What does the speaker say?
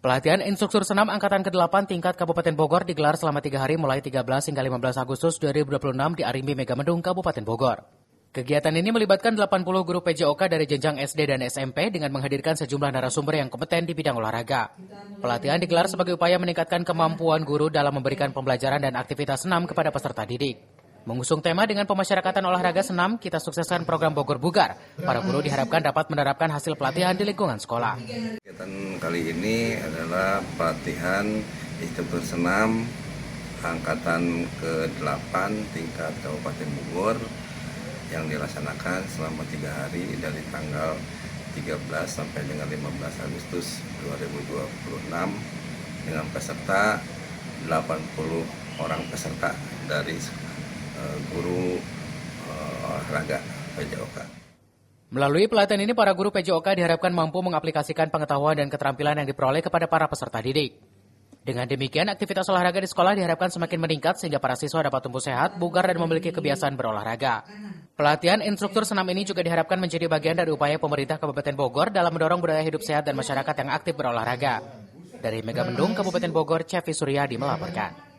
Pelatihan instruktur senam Angkatan ke-8 tingkat Kabupaten Bogor digelar selama 3 hari mulai 13 hingga 15 Agustus 2026 di Arimbi Megamendung, Kabupaten Bogor. Kegiatan ini melibatkan 80 guru PJOK dari jenjang SD dan SMP dengan menghadirkan sejumlah narasumber yang kompeten di bidang olahraga. Pelatihan digelar sebagai upaya meningkatkan kemampuan guru dalam memberikan pembelajaran dan aktivitas senam kepada peserta didik. Mengusung tema dengan pemasyarakatan olahraga senam, kita sukseskan program Bogor Bugar. Para guru diharapkan dapat menerapkan hasil pelatihan di lingkungan sekolah. Kegiatan kali ini adalah pelatihan instruktur senam Angkatan ke-8 tingkat Kabupaten Bogor yang dilaksanakan selama 3 hari dari tanggal 13 sampai dengan 15 Agustus 2026 dengan peserta 80 orang peserta dari guru olahraga PJOK. Melalui pelatihan ini, para guru PJOK diharapkan mampu mengaplikasikan pengetahuan dan keterampilan yang diperoleh kepada para peserta didik. Dengan demikian, aktivitas olahraga di sekolah diharapkan semakin meningkat sehingga para siswa dapat tumbuh sehat, bugar, dan memiliki kebiasaan berolahraga. Pelatihan instruktur senam ini juga diharapkan menjadi bagian dari upaya pemerintah Kabupaten Bogor dalam mendorong budaya hidup sehat dan masyarakat yang aktif berolahraga. Dari Megamendung, Kabupaten Bogor, Cevi Suryadi melaporkan.